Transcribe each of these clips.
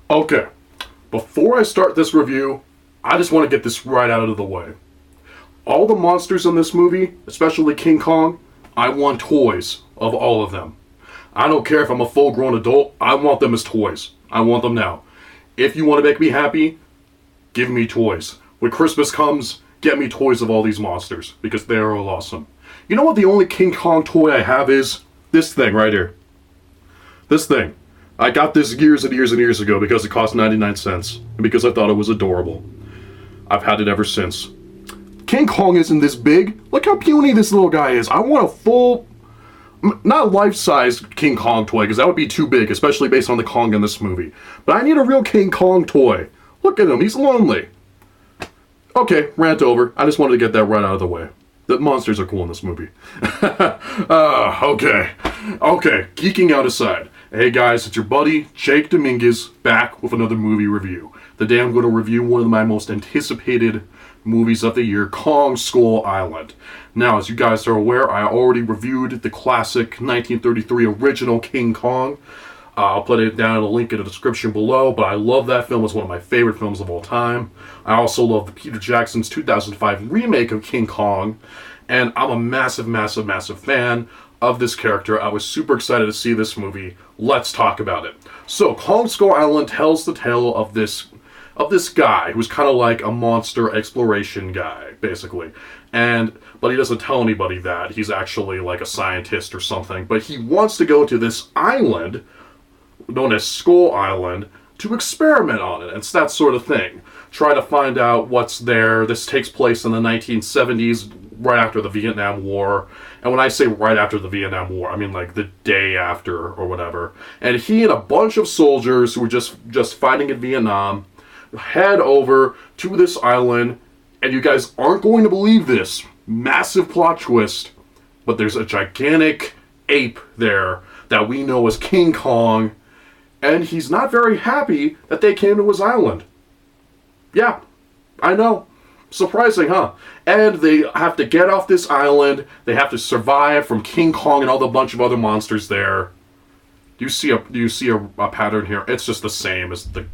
Okay, before I start this review, I just want to get this right out of the way. All the monsters in this movie, especially King Kong, I want toys of all of them. I don't care if I'm a full-grown adult, I want them as toys. I want them now. If you want to make me happy, give me toys. When Christmas comes, get me toys of all these monsters, because they are all awesome. You know what the only King Kong toy I have is? This thing right here. This thing. I got this years and years and years ago because it cost 99 cents, and because I thought it was adorable. I've had it ever since. King Kong isn't this big. Look how puny this little guy is. I want a full, not life-size King Kong toy, because that would be too big, especially based on the Kong in this movie. But I need a real King Kong toy. Look at him, he's lonely. Okay, rant over. I just wanted to get that right out of the way. The monsters are cool in this movie. Okay, geeking out aside. Hey guys, it's your buddy, Jake Dominguez, back with another movie review. Today I'm going to review one of my most anticipated movies of the year, Kong Skull Island. Now, as you guys are aware, I already reviewed the classic 1933 original King Kong. I'll put it down in a link in the description below, but I love that film. It's one of my favorite films of all time. I also love the Peter Jackson's 2005 remake of King Kong, and I'm a massive, massive, massive fan of this character. I was super excited to see this movie. Let's talk about it. So, Kong Skull Island tells the tale of this guy who's kind of like a monster exploration guy, basically. But he doesn't tell anybody that. He's actually like a scientist or something. But he wants to go to this island, known as Skull Island, to experiment on it. It's that sort of thing. Try to find out what's there. This takes place in the 1970s, right after the Vietnam War. And when I say right after the Vietnam War, I mean like the day after or whatever. And he and a bunch of soldiers who were just fighting in Vietnam head over to this island. And you guys aren't going to believe this. Massive plot twist. But there's a gigantic ape there that we know as King Kong. And he's not very happy that they came to his island. Yeah, I know. Surprising, huh? And they have to get off this island. They have to survive from King Kong and all the bunch of other monsters there. Do you see a pattern here? It's just the same as the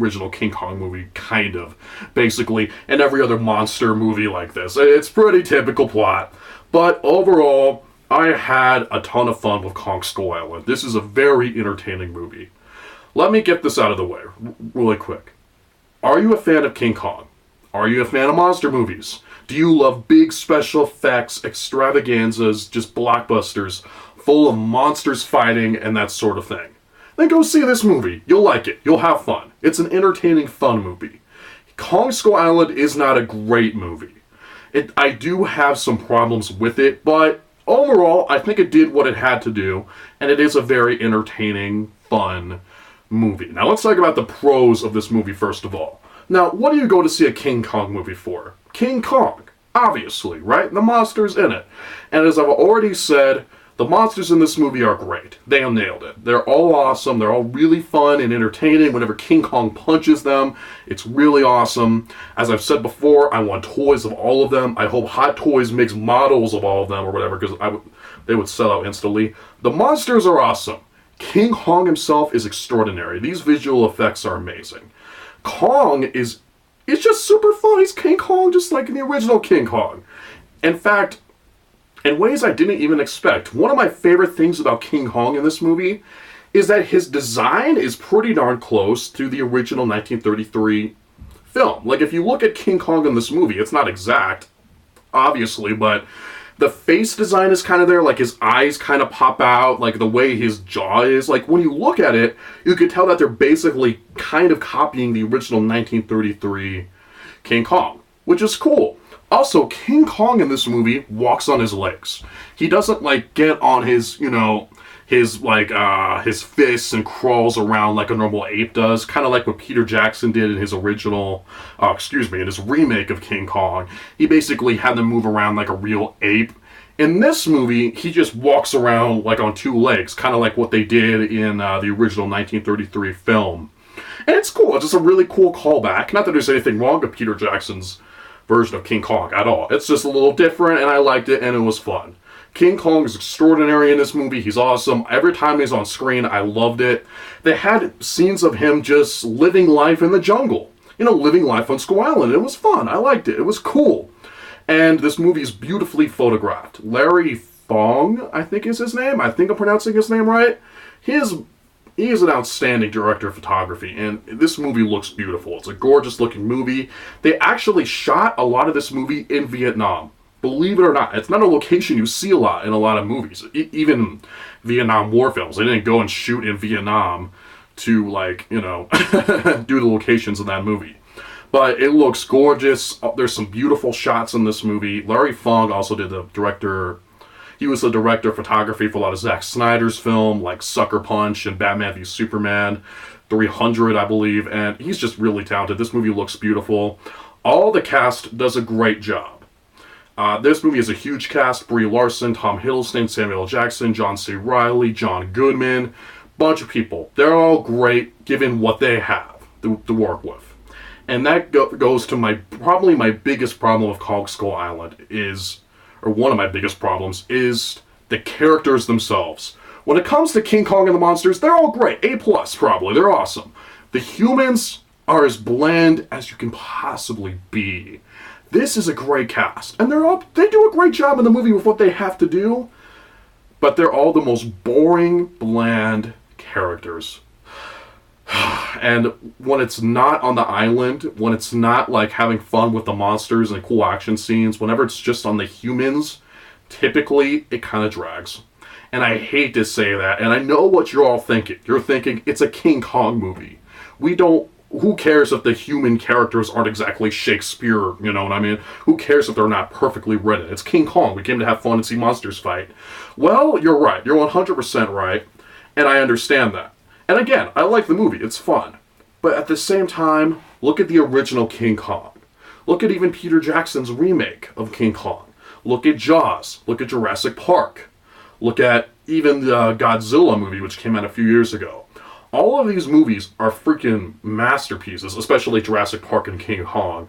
original King Kong movie, kind of. Basically, and every other monster movie like this. It's pretty typical plot. But overall, I had a ton of fun with Kong Skull Island. This is a very entertaining movie. Let me get this out of the way really quick. Are you a fan of King Kong? Are you a fan of monster movies? Do you love big special effects, extravaganzas, just blockbusters, full of monsters fighting and that sort of thing? Then go see this movie. You'll like it. You'll have fun. It's an entertaining, fun movie. Kong Skull Island is not a great movie. I do have some problems with it, but overall, I think it did what it had to do, and it is a very entertaining, fun movie. Now let's talk about the pros of this movie first of all. Now, what do you go to see a King Kong movie for? King Kong, obviously, right? The monsters in it. And as I've already said, the monsters in this movie are great. They nailed it. They're all awesome. They're all really fun and entertaining. Whenever King Kong punches them, it's really awesome. As I've said before, I want toys of all of them. I hope Hot Toys makes models of all of them or whatever, because they would sell out instantly. The monsters are awesome. King Kong himself is extraordinary. These visual effects are amazing. Kong is just super fun. He's King Kong just like in the original King Kong. In fact, in ways I didn't even expect, one of my favorite things about King Kong in this movie is that his design is pretty darn close to the original 1933 film. Like, if you look at King Kong in this movie, it's not exact, obviously, but the face design is kind of there, like his eyes kind of pop out, like the way his jaw is. Like, when you look at it, you can tell that they're basically kind of copying the original 1933 King Kong, which is cool. Also, King Kong in this movie walks on his legs. He doesn't, like, get on his fists and crawls around like a normal ape does, kind of like what Peter Jackson did in his in his remake of King Kong. He basically had to move around like a real ape. In this movie, he just walks around like on two legs, kind of like what they did in the original 1933 film. And it's cool. It's just a really cool callback. Not that there's anything wrong with Peter Jackson's version of King Kong at all. It's just a little different, and I liked it, and it was fun. King Kong is extraordinary in this movie. He's awesome. Every time he's on screen, I loved it. They had scenes of him just living life in the jungle. You know, living life on Skull Island. It was fun. I liked it. It was cool. And this movie is beautifully photographed. Larry Fong, I think is his name. I think I'm pronouncing his name right. He is an outstanding director of photography, and this movie looks beautiful. It's a gorgeous looking movie. They actually shot a lot of this movie in Vietnam. Believe it or not, it's not a location you see a lot in a lot of movies. Even Vietnam War films. They didn't go and shoot in Vietnam to, like, you know, do the locations in that movie. But it looks gorgeous. There's some beautiful shots in this movie. Larry Fong also did the director. He was the director of photography for a lot of Zack Snyder's film, like Sucker Punch and Batman v Superman 300, I believe. And he's just really talented. This movie looks beautiful. All the cast does a great job. This movie has a huge cast. Brie Larson, Tom Hiddleston, Samuel L. Jackson, John C. Reilly, John Goodman. Bunch of people. They're all great given what they have to work with. And that goes to probably my biggest problem with Kong Skull Island or one of my biggest problems, is the characters themselves. When it comes to King Kong and the monsters, they're all great. A+, probably. They're awesome. The humans are as bland as you can possibly be. This is a great cast. And they do a great job in the movie with what they have to do. But they're all the most boring, bland characters. And when it's not on the island, when it's not like having fun with the monsters and cool action scenes, whenever it's just on the humans, typically it kind of drags. And I hate to say that, and I know what you're all thinking. You're thinking it's a King Kong movie. Who cares if the human characters aren't exactly Shakespeare, you know what I mean? Who cares if they're not perfectly written? It's King Kong. We came to have fun and see monsters fight. Well, you're right. You're 100% right, and I understand that. And again, I like the movie. It's fun. But at the same time, look at the original King Kong. Look at even Peter Jackson's remake of King Kong. Look at Jaws. Look at Jurassic Park. Look at even the Godzilla movie, which came out a few years ago. All of these movies are freaking masterpieces, especially Jurassic Park and King Kong,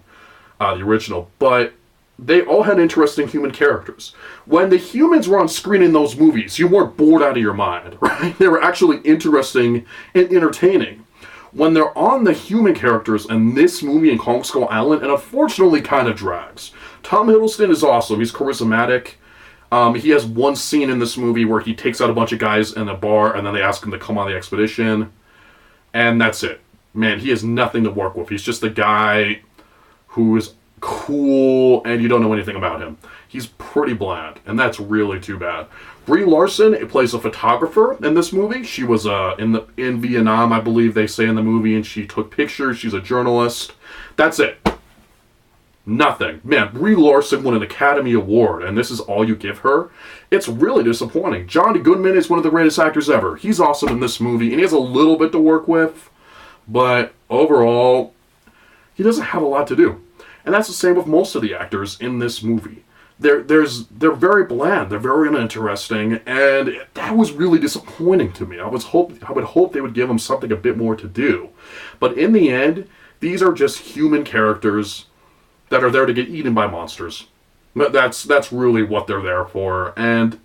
the original. But they all had interesting human characters. When the humans were on screen in those movies, you weren't bored out of your mind, right? They were actually interesting and entertaining. When they're on the human characters in this movie and Kong Skull Island, it unfortunately kind of drags. Tom Hiddleston is awesome. He's charismatic. He has one scene in this movie where he takes out a bunch of guys in a bar and then they ask him to come on the expedition. And that's it. Man, he has nothing to work with. He's just a guy who is cool and you don't know anything about him. He's pretty bland, and that's really too bad. Brie Larson plays a photographer in this movie. She was in Vietnam, I believe they say in the movie, and she took pictures. She's a journalist. That's it. Nothing. Man, Brie Larson won an Academy Award, and this is all you give her? It's really disappointing. John Goodman is one of the greatest actors ever. He's awesome in this movie, and he has a little bit to work with, but overall, he doesn't have a lot to do. And that's the same with most of the actors in this movie. They're very bland, they're very uninteresting, and that was really disappointing to me. I would hope they would give them something a bit more to do. But in the end, these are just human characters that are there to get eaten by monsters. That's really what they're there for, and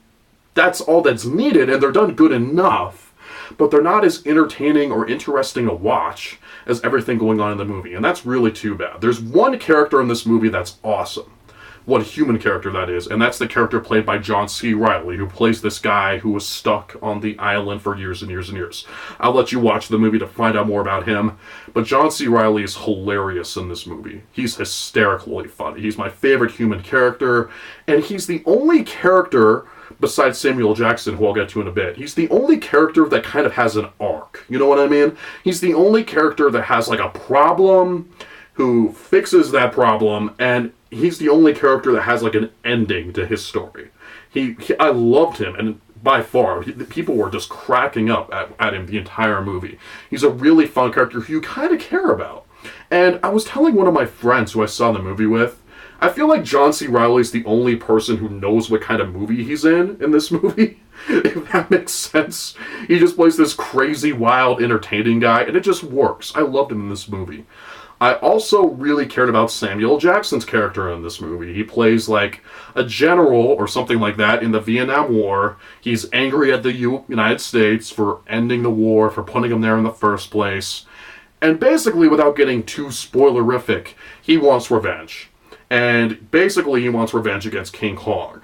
that's all that's needed, and they're done good enough, but they're not as entertaining or interesting to watch as everything going on in the movie, and that's really too bad. There's one character in this movie that's awesome. What a human character that is, and that's the character played by John C. Reilly, who plays this guy who was stuck on the island for years and years and years. I'll let you watch the movie to find out more about him, but John C. Reilly is hilarious in this movie. He's hysterically funny. He's my favorite human character, and he's the only character, besides Samuel Jackson, who I'll get to in a bit, he's the only character that kind of has an arc. You know what I mean? He's the only character that has like a problem, who fixes that problem, and he's the only character that has like an ending to his story. I loved him, and by far, people were just cracking up at him the entire movie. He's a really fun character who you kind of care about. And I was telling one of my friends who I saw the movie with, I feel like John C. Reilly's the only person who knows what kind of movie he's in this movie. If that makes sense. He just plays this crazy, wild, entertaining guy, and it just works. I loved him in this movie. I also really cared about Samuel Jackson's character in this movie. He plays like a general or something like that in the Vietnam War. He's angry at the United States for ending the war, for putting him there in the first place. And basically, without getting too spoilerific, he wants revenge. And basically, he wants revenge against King Kong.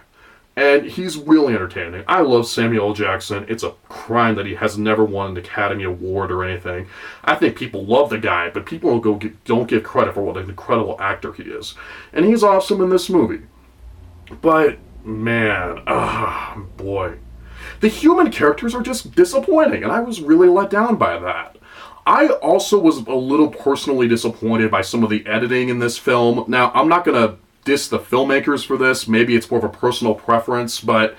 And he's really entertaining. I love Samuel L. Jackson. It's a crime that he has never won an Academy Award or anything. I think people love the guy, but people don't give credit for what an incredible actor he is. And he's awesome in this movie. But, man, boy. The human characters are just disappointing, and I was really let down by that. I also was a little personally disappointed by some of the editing in this film. Now, I'm not going to diss the filmmakers for this. Maybe it's more of a personal preference, but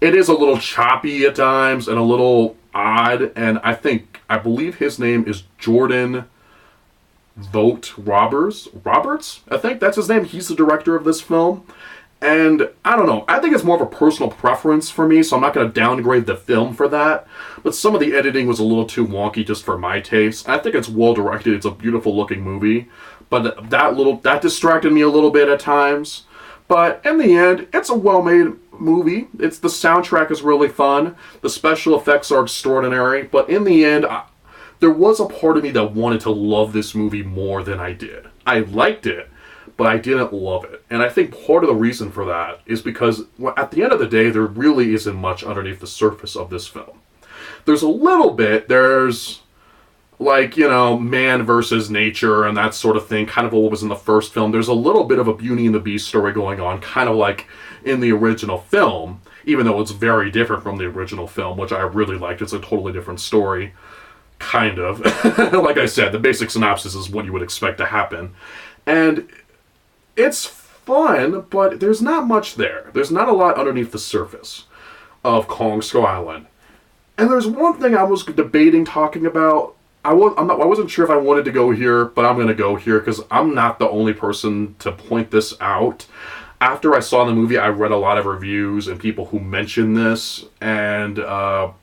it is a little choppy at times and a little odd. And I believe his name is Jordan Vogt-Roberts. I think that's his name. He's the director of this film. And I don't know. I think it's more of a personal preference for me, so I'm not going to downgrade the film for that. But some of the editing was a little too wonky just for my taste. I think it's well directed. It's a beautiful looking movie. But that distracted me a little bit at times. But in the end, it's a well-made movie. The soundtrack is really fun. The special effects are extraordinary. But in the end, there was a part of me that wanted to love this movie more than I did. I liked it, but I didn't love it. And I think part of the reason for that is because at the end of the day, there really isn't much underneath the surface of this film. There's a little bit. There's like, man versus nature and that sort of thing, kind of what was in the first film. There's a little bit of a Beauty and the Beast story going on, kind of like in the original film, even though it's very different from the original film, which I really liked. It's a totally different story, kind of. Like I said, the basic synopsis is what you would expect to happen. And it's fun, but there's not much there. There's not a lot underneath the surface of Kong Skull Island. And there's one thing I was debating talking about. I wasn't sure if I wanted to go here, but I'm going to go here because I'm not the only person to point this out. After I saw the movie, I read a lot of reviews and people who mentioned this, and so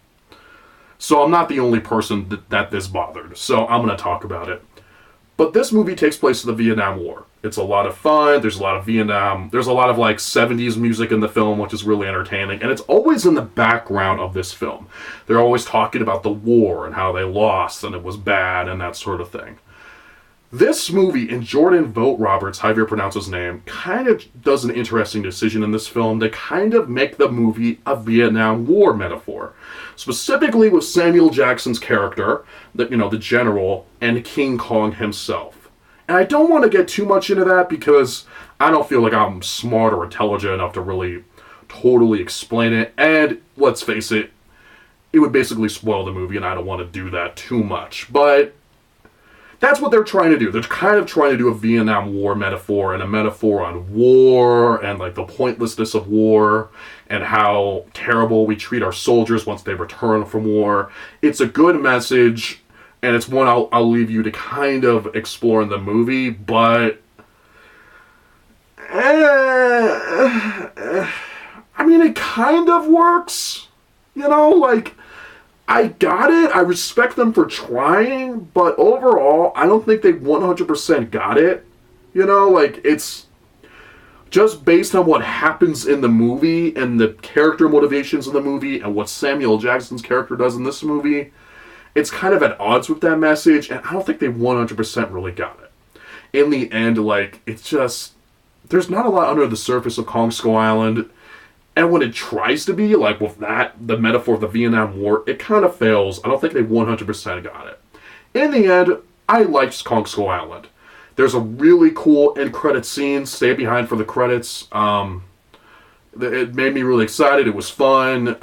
I'm not the only person that this bothered. So I'm going to talk about it. But this movie takes place in the Vietnam War. It's a lot of fun. There's a lot of there's a lot of like 70s music in the film, which is really entertaining. And it's always in the background of this film. They're always talking about the war and how they lost and it was bad and that sort of thing. This movie, and Jordan Vogt-Roberts, however you pronounce his name, kind of does an interesting decision in this film. They kind of make the movie a Vietnam War metaphor. Specifically with Samuel Jackson's character, the general, and King Kong himself. And I don't want to get too much into that because I don't feel like I'm smart or intelligent enough to really totally explain it. And let's face it, it would basically spoil the movie, and I don't want to do that too much. But that's what they're trying to do. They're kind of trying to do a Vietnam War metaphor and a metaphor on war and like the pointlessness of war and how terrible we treat our soldiers once they return from war. It's a good message, and it's one I'll leave you to kind of explore in the movie, but I mean, it kind of works, like I got it. I respect them for trying, but overall, I don't think they 100% got it. It's just based on what happens in the movie and the character motivations in the movie and what Samuel Jackson's character does in this movie. It's kind of at odds with that message, and I don't think they 100% really got it. In the end, it's just, there's not a lot under the surface of Kong Skull Island. And when it tries to be, with the metaphor of the Vietnam War, it kind of fails. I don't think they 100% got it. In the end, I liked Kong Skull Island. There's a really cool end credit scene. Stay behind for the credits. It made me really excited. It was fun.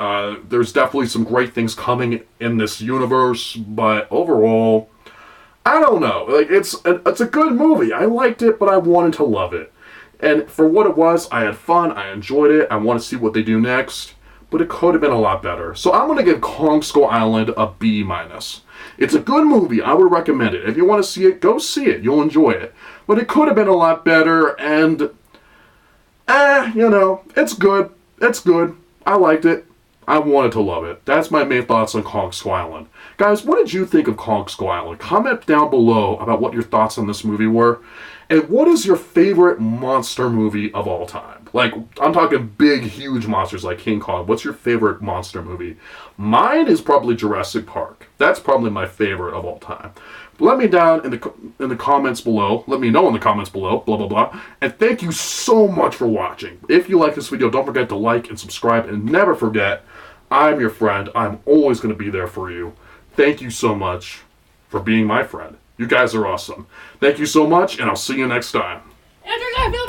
There's definitely some great things coming in this universe. But overall, I don't know. It's a good movie. I liked it, but I wanted to love it. And for what it was, I had fun, I enjoyed it, I want to see what they do next, but it could have been a lot better. So I'm going to give Kong Skull Island a B-. It's a good movie, I would recommend it. If you want to see it, go see it, you'll enjoy it. But it could have been a lot better, and, it's good, I liked it. I wanted to love it. That's my main thoughts on Kong Skull Island. Guys, what did you think of Kong Skull Island? Comment down below about what your thoughts on this movie were. And what is your favorite monster movie of all time? Like, I'm talking big, huge monsters like King Kong. What's your favorite monster movie? Mine is probably Jurassic Park. That's probably my favorite of all time. Let me down in the comments below. Let me know in the comments below. Blah, blah, blah. And thank you so much for watching. If you like this video, don't forget to like and subscribe. And never forget, I'm your friend. I'm always going to be there for you. Thank you so much for being my friend. You guys are awesome. Thank you so much, and I'll see you next time. Andrew Garfield,